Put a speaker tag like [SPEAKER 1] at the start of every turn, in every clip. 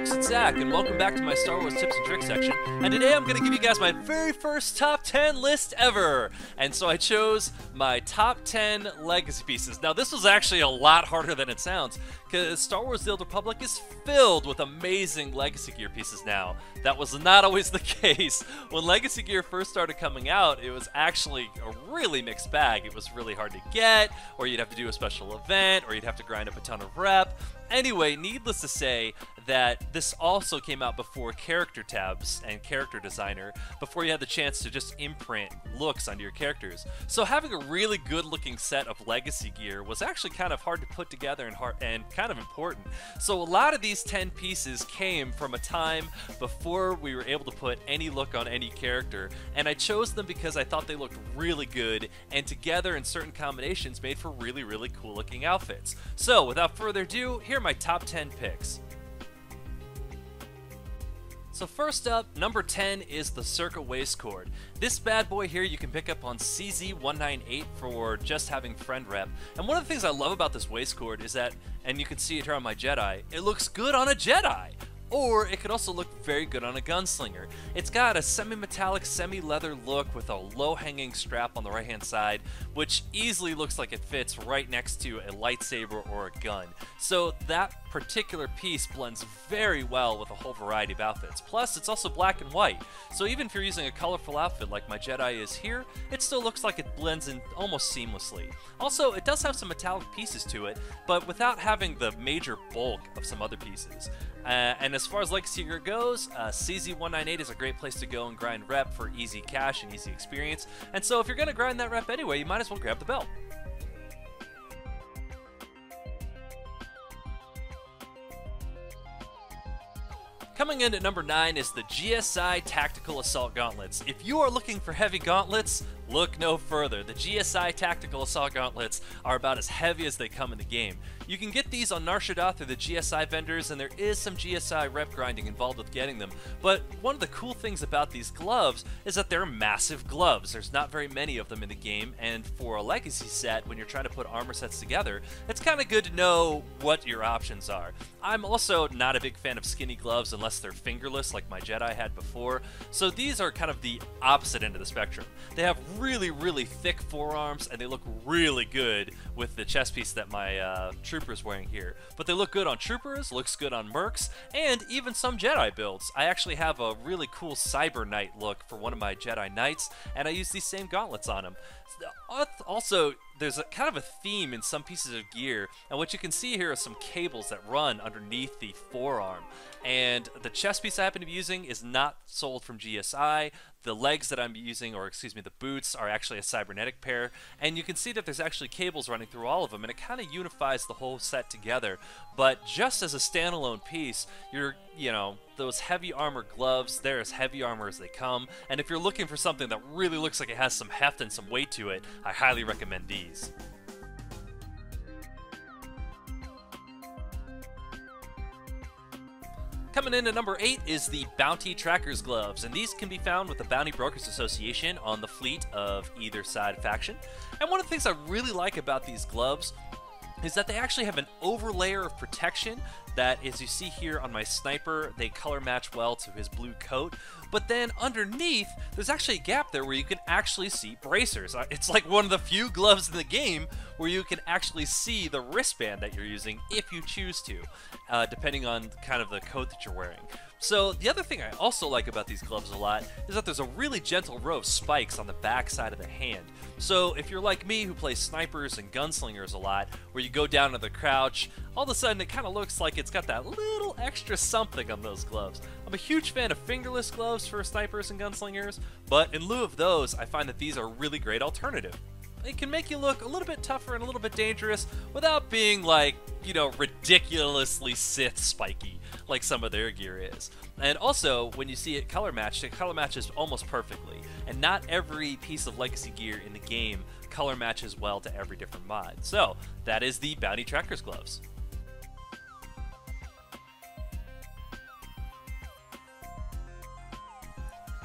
[SPEAKER 1] folks, it's Zach, and welcome back to my Star Wars tips and tricks section. And today I'm going to give you guys my very first top 10 list ever. And so I chose my top 10 legacy pieces. Now this was actually a lot harder than it sounds, because Star Wars The Old Republic is filled with amazing legacy gear pieces now. That was not always the case. When legacy gear first started coming out, it was actually a really mixed bag. It was really hard to get, or you'd have to do a special event, or you'd have to grind up a ton of rep. Anyway, needless to say that this also came out before character tabs and character designer, before you had the chance to just imprint looks onto your characters. So having a really good looking set of legacy gear was actually kind of hard to put together and kind of important. So a lot of these 10 pieces came from a time before we were able to put any look on any character, and I chose them because I thought they looked really good and together in certain combinations made for really, really cool looking outfits. So without further ado, here are my top 10 picks. So first up, number 10 is the Circa Waistcord. This bad boy here you can pick up on CZ198 for just having friend rep. And one of the things I love about this waistcord is that, and you can see it here on my Jedi, it looks good on a Jedi! Or it could also look very good on a gunslinger. It's got a semi-metallic, semi-leather look with a low-hanging strap on the right-hand side, which easily looks like it fits right next to a lightsaber or a gun. So that particular piece blends very well with a whole variety of outfits. Plus, it's also black and white, so even if you're using a colorful outfit like my Jedi is here, it still looks like it blends in almost seamlessly. Also, it does have some metallic pieces to it, but without having the major bulk of some other pieces. And as far as legacy gear goes, CZ198 is a great place to go and grind rep for easy cash and easy experience. And so if you're going to grind that rep anyway, you might as well grab the belt. Coming in at number 9 is the GSI Tactical Assault Gauntlets. If you are looking for heavy gauntlets, look no further. The GSI Tactical Assault Gauntlets are about as heavy as they come in the game. You can get these on Nar Shaddaa through the GSI vendors, and there is some GSI rep grinding involved with getting them. But one of the cool things about these gloves is that they're massive gloves. There's not very many of them in the game, and for a legacy set, when you're trying to put armor sets together, it's kind of good to know what your options are. I'm also not a big fan of skinny gloves unless they're fingerless like my Jedi had before, so these are kind of the opposite end of the spectrum. They have really, really thick forearms, and they look really good with the chest piece that my Trooper's wearing here. But they look good on Troopers, looks good on Mercs, and even some Jedi builds. I actually have a really cool Cyber Knight look for one of my Jedi Knights, and I use these same gauntlets on him. Also, there's a kind of a theme in some pieces of gear, and what you can see here are some cables that run underneath the forearm. And the chest piece I happen to be using is not sold from GSI. The legs that I'm using, or excuse me, the boots, are actually a cybernetic pair. And you can see that there's actually cables running through all of them, and it kind of unifies the whole set together. But just as a standalone piece, those heavy armor gloves, they're as heavy armor as they come. And if you're looking for something that really looks like it has some heft and some weight to it, I highly recommend these. Coming in at number 8 is the Bounty Tracker's Gloves, and these can be found with the Bounty Brokers Association on the fleet of either side faction. And one of the things I really like about these gloves is that they actually have an overlayer of protection that, as you see here on my sniper, they color match well to his blue coat. But then underneath, there's actually a gap there where you can actually see bracers. It's like one of the few gloves in the game where you can actually see the wristband that you're using if you choose to, depending on kind of the coat that you're wearing. So the other thing I also like about these gloves a lot is that there's a really gentle row of spikes on the back side of the hand. So if you're like me who plays snipers and gunslingers a lot, where you go down to the crouch, all of a sudden it kind of looks like it's got that little extra something on those gloves. I'm a huge fan of fingerless gloves for snipers and gunslingers, but in lieu of those, I find that these are a really great alternative. It can make you look a little bit tougher and a little bit dangerous without being like, ridiculously Sith spiky like some of their gear is. And also, when you see it color matched, it color matches almost perfectly. And not every piece of legacy gear in the game color matches well to every different mod. So, that is the Bounty Tracker's Gloves.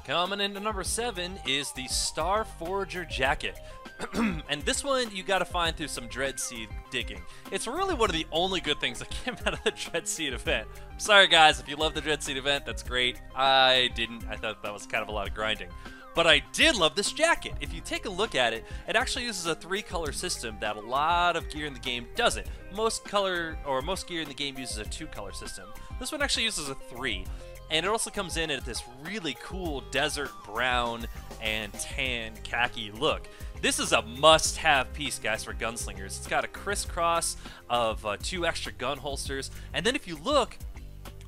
[SPEAKER 1] Coming into number 7 is the Star Forager Jacket. And this one you gotta find through some Dread Seed digging. It's really one of the only good things that came out of the Dread Seed event. I'm sorry guys, if you love the Dread Seed event, that's great. I didn't. I thought that was kind of a lot of grinding. But I did love this jacket. If you take a look at it, it actually uses a 3-color system that a lot of gear in the game doesn't. Most gear in the game uses a 2-color system. This one actually uses a 3. And it also comes in at this really cool desert brown and tan khaki look. This is a must-have piece, guys, for gunslingers. It's got a crisscross of 2 extra gun holsters. And then if you look,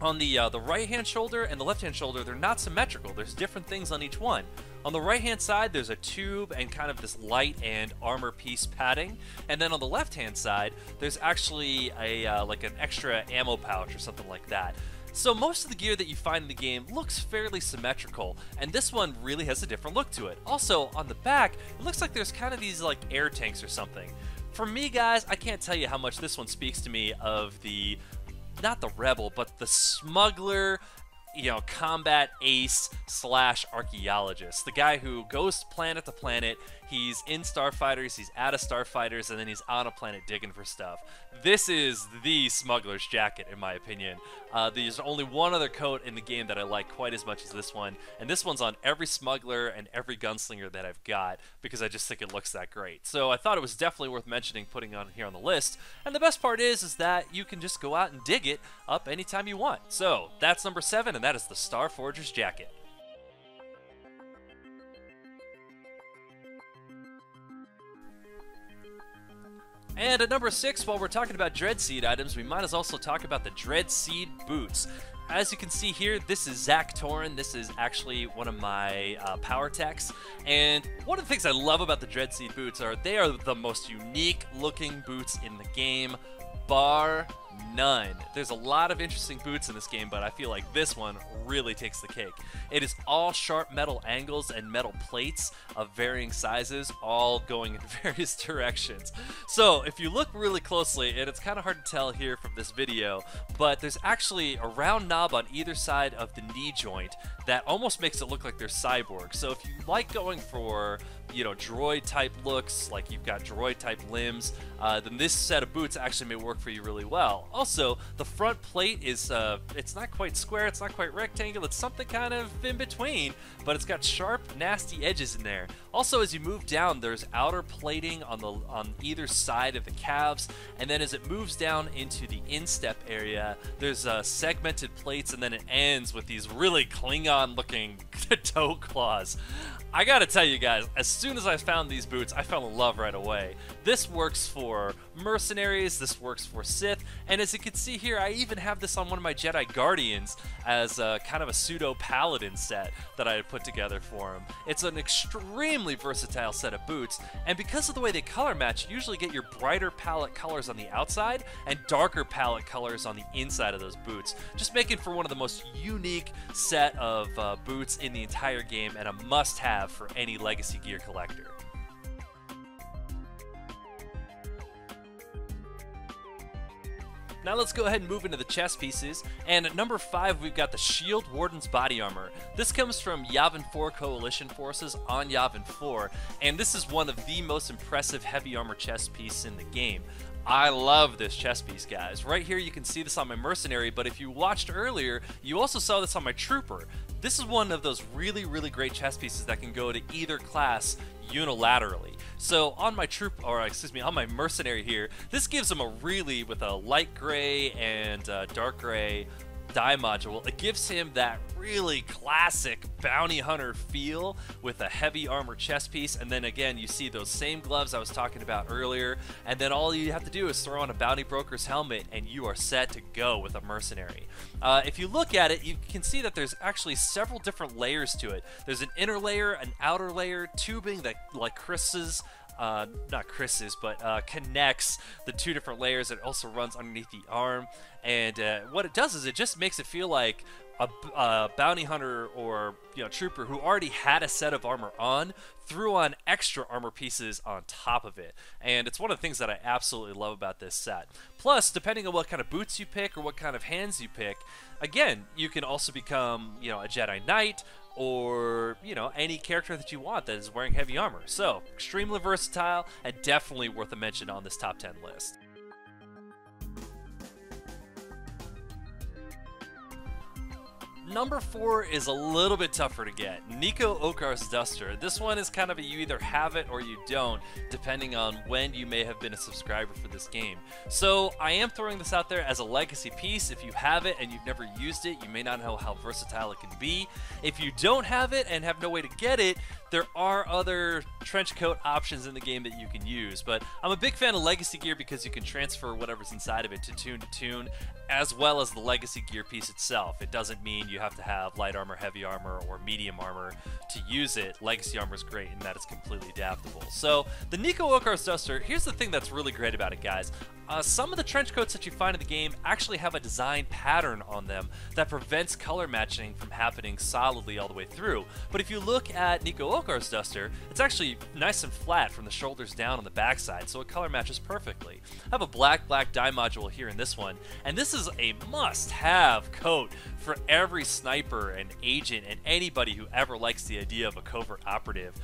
[SPEAKER 1] on the right-hand shoulder and the left-hand shoulder, they're not symmetrical. There's different things on each one. On the right-hand side, there's a tube and kind of this light and armor piece padding. And then on the left-hand side, there's actually a like an extra ammo pouch or something like that. So most of the gear that you find in the game looks fairly symmetrical, and this one really has a different look to it. Also, on the back, it looks like there's kind of these like air tanks or something. For me, guys, I can't tell you how much this one speaks to me of the, not the Rebel, but the smuggler, you know, combat ace slash archaeologist. The guy who goes planet to planet, he's in starfighters, he's out of starfighters, and then he's on a planet digging for stuff. This is the smuggler's jacket, in my opinion. There's only one other coat in the game that I like quite as much as this one, and this one's on every smuggler and every gunslinger that I've got, because I just think it looks that great. So I thought it was definitely worth mentioning, putting on here on the list. And the best part is that you can just go out and dig it up anytime you want. So that's number 7, and that is the Star Forger's jacket. And at number 6, while we're talking about Dread Seed items, we might as also talk about the Dread Seed boots. As you can see here, this is SWTOR. This is actually one of my power techs. And one of the things I love about the Dread Seed boots are they are the most unique looking boots in the game, bar none. There's a lot of interesting boots in this game, but I feel like this one really takes the cake. It is all sharp metal angles and metal plates of varying sizes, all going in various directions. So if you look really closely, and it's kind of hard to tell here from this video, but there's actually a round knob on either side of the knee joint that almost makes it look like they're cyborg. So if you like going for, you know, droid type looks, like you've got droid type limbs, then this set of boots actually may work for you really well. Also, the front plate is, it's not quite square, it's not quite rectangle, it's something kind of in between, but it's got sharp, nasty edges in there. Also, as you move down, there's outer plating on either side of the calves, and then as it moves down into the instep area, there's segmented plates, and then it ends with these really Klingon-looking toe claws. I gotta tell you guys, as soon as I found these boots, I fell in love right away. This works for mercenaries, this works for Sith, and as you can see here, I even have this on one of my Jedi Guardians as a kind of a pseudo-paladin set that I had put together for him. It's an extremely versatile set of boots, and because of the way they color match, you usually get your brighter palette colors on the outside and darker palette colors on the inside of those boots, just making for one of the most unique set of boots in the entire game, and a must-have for any Legacy gear collector. Now let's go ahead and move into the chest pieces, and at number 5 we've got the Shield Warden's body armor. This comes from Yavin 4 Coalition forces on Yavin 4, and this is one of the most impressive heavy armor chest pieces in the game. I love this chest piece, guys. Right here you can see this on my mercenary, but if you watched earlier, you also saw this on my trooper. This is one of those really, really great chest pieces that can go to either class unilaterally. So on my on my mercenary here, this gives him a really, with a light gray and dark gray dye module, it gives him that really classic bounty hunter feel with a heavy armor chest piece. And then again, you see those same gloves I was talking about earlier, and then all you have to do is throw on a bounty broker's helmet and you are set to go with a mercenary. If you look at it, you can see that there's actually several different layers to it. There's an inner layer, an outer layer, tubing that like connects the two different layers. It also runs underneath the arm, and what it does is it just makes it feel like a bounty hunter or, you know, trooper who already had a set of armor on threw on extra armor pieces on top of it, and it's one of the things that I absolutely love about this set. Plus, depending on what kind of boots you pick or what kind of hands you pick, again, you can also become, you know, a Jedi Knight, or, you know, any character that you want that is wearing heavy armor. So, extremely versatile and definitely worth a mention on this top 10 list. Number 4 is a little bit tougher to get. Nico Okar's Duster. This one is kind of a you either have it or you don't, depending on when you may have been a subscriber for this game. So I am throwing this out there as a legacy piece. If you have it and you've never used it, you may not know how versatile it can be. If you don't have it and have no way to get it, there are other trench coat options in the game that you can use. But I'm a big fan of legacy gear because you can transfer whatever's inside of it to tune, as well as the legacy gear piece itself. It doesn't mean you have to have light armor, heavy armor, or medium armor to use it. Legacy armor is great in that it's completely adaptable. So the Nico Okar's Duster, here's the thing that's really great about it, guys. Some of the trench coats that you find in the game actually have a design pattern on them that prevents color matching from happening solidly all the way through. But if you look at Nico Okar's Duster, it's actually nice and flat from the shoulders down on the backside, so it color matches perfectly. I have a black dye module here in this one, and this is a must-have coat for every sniper and agent and anybody who ever likes the idea of a covert operative.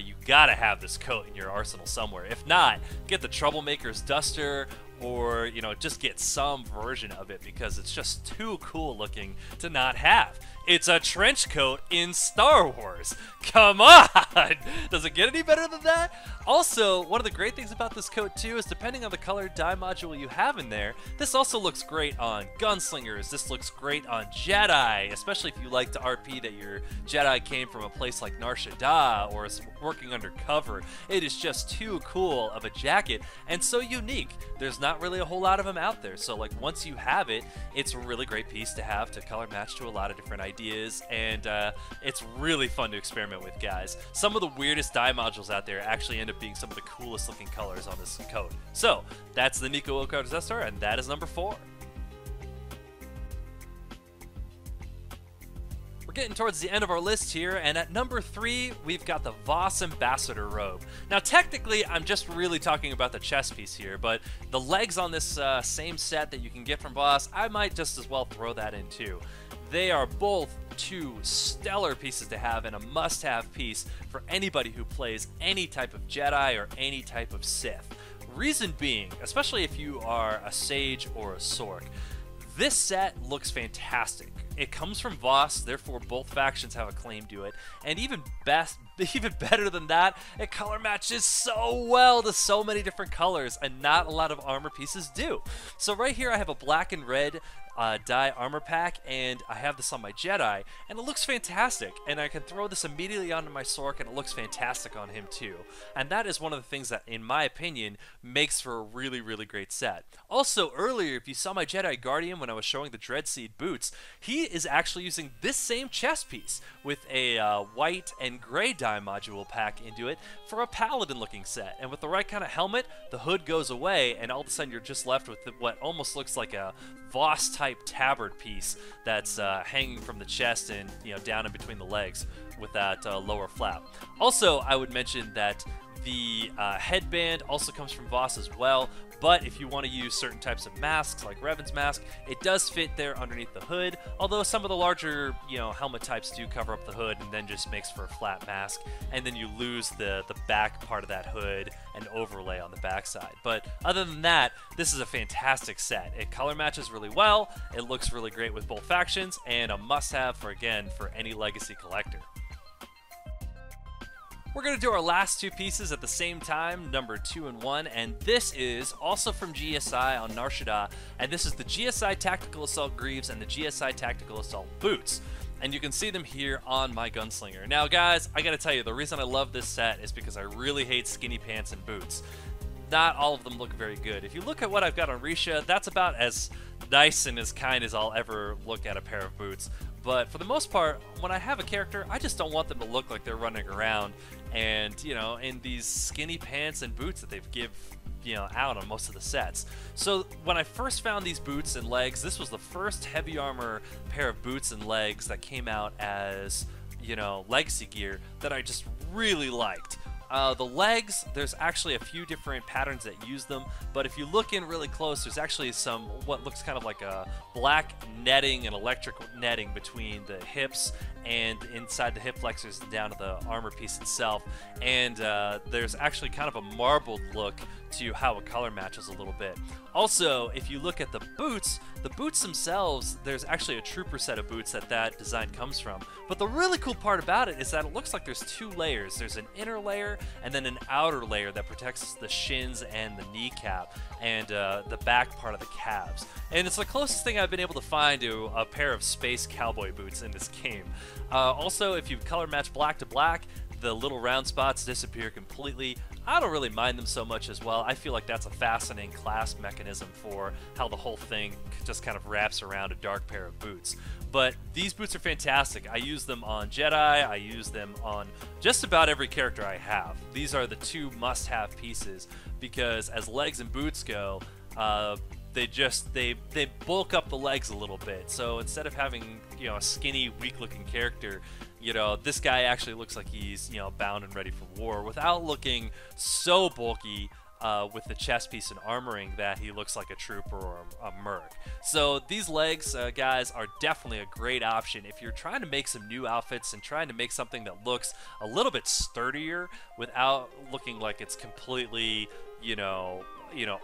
[SPEAKER 1] You gotta have this coat in your arsenal somewhere. If not, get the Troublemaker's Duster, or, you know, just get some version of it because it's just too cool looking to not have. It's a trench coat in Star Wars. Come on! Does it get any better than that? Also, one of the great things about this coat too is depending on the color dye module you have in there, this also looks great on gunslingers. This looks great on Jedi, especially if you like to RP that your Jedi came from a place like Nar Shaddaa or is working undercover. It is just too cool of a jacket and so unique. There's not really a whole lot of them out there, so like once you have it, it's a really great piece to have to color match to a lot of different ideas, and it's really fun to experiment with, guys. Some of the weirdest dye modules out there actually end up being some of the coolest looking colors on this coat. So that's the Nico Okar's Duster, and that is number 4. We're getting towards the end of our list here, and at number 3, we've got the Voss Ambassador Robe. Now, technically, I'm just really talking about the chest piece here, but the legs on this same set that you can get from Voss, I might just as well throw that in too. They are both two stellar pieces to have and a must-have piece for anybody who plays any type of Jedi or any type of Sith. Reason being, especially if you are a Sage or a Sork, this set looks fantastic. It comes from Voss, therefore both factions have a claim to it, and even better than that, it color matches so well to so many different colors, and not a lot of armor pieces do. So right here I have a black and red dye armor pack, and I have this on my Jedi, and it looks fantastic, and I can throw this immediately onto my Sork, and it looks fantastic on him too. And that is one of the things that, in my opinion, makes for a really, really great set. Also, earlier, if you saw my Jedi Guardian when I was showing the Dreadseed boots, he is actually using this same chest piece with a white and gray dye module pack into it for a Paladin looking set. And with the right kind of helmet, the hood goes away, and all of a sudden you're just left with what almost looks like a Voss type tabard piece that's hanging from the chest and, you know, down in between the legs with that lower flap. Also, I would mention that the headband also comes from Voss as well, but if you want to use certain types of masks like Revan's mask, it does fit there underneath the hood, although some of the larger, you know, helmet types do cover up the hood and then just makes for a flat mask, and then you lose the back part of that hood and overlay on the backside. But other than that, this is a fantastic set. It color matches really well, it looks really great with both factions, and a must-have for, again, for any Legacy collector. We're going to do our last two pieces at the same time, number 2 and 1, and this is also from GSI on Nar Shaddaa, and this is the GSI Tactical Assault Greaves and the GSI Tactical Assault Boots. And you can see them here on my Gunslinger. Now guys, I gotta tell you, the reason I love this set is because I really hate skinny pants and boots. Not all of them look very good. If you look at what I've got on Risha, that's about as nice and as kind as I'll ever look at a pair of boots. But for the most part, when I have a character, I just don't want them to look like they're running around and, you know, in these skinny pants and boots that they've give, you know, out on most of the sets. So when I first found these boots and legs, this was the first heavy armor pair of boots and legs that came out as, you know, legacy gear that I just really liked. The legs, there's actually a few different patterns that use them, but if you look in really close, there's actually some what looks kind of like a black netting and electric netting between the hips and inside the hip flexors and down to the armor piece itself. And there's actually kind of a marbled look to how it color matches a little bit. Also, if you look at the boots themselves, there's actually a trooper set of boots that design comes from. But the really cool part about it is that it looks like there's two layers. There's an inner layer and then an outer layer that protects the shins and the kneecap and the back part of the calves. And it's the closest thing I've been able to find to a pair of space cowboy boots in this game. Also, if you color match black to black, the little round spots disappear completely. I don't really mind them so much as well. I feel like that's a fascinating class mechanism for how the whole thing just kind of wraps around a dark pair of boots. But these boots are fantastic. I use them on Jedi. I use them on just about every character I have. These are the two must-have pieces because as legs and boots go, they bulk up the legs a little bit. So instead of having, you know, a skinny, weak-looking character, you know, this guy actually looks like he's, you know, bound and ready for war without looking so bulky with the chest piece and armoring that he looks like a trooper or a merc. So these legs, guys, are definitely a great option if you're trying to make some new outfits and trying to make something that looks a little bit sturdier without looking like it's completely, you know,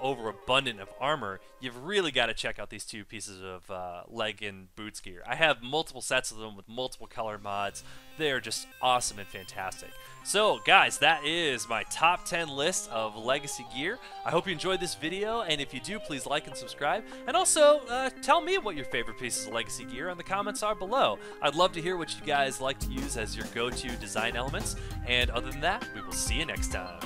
[SPEAKER 1] overabundant of armor. You've really got to check out these two pieces of leg and boots gear. I have multiple sets of them with multiple color mods. They're just awesome and fantastic. So guys, that is my top 10 list of legacy gear. I hope you enjoyed this video, and if you do, please like and subscribe. And also, tell me what your favorite pieces of legacy gear in the comments are below. I'd love to hear what you guys like to use as your go-to design elements. And other than that, we will see you next time.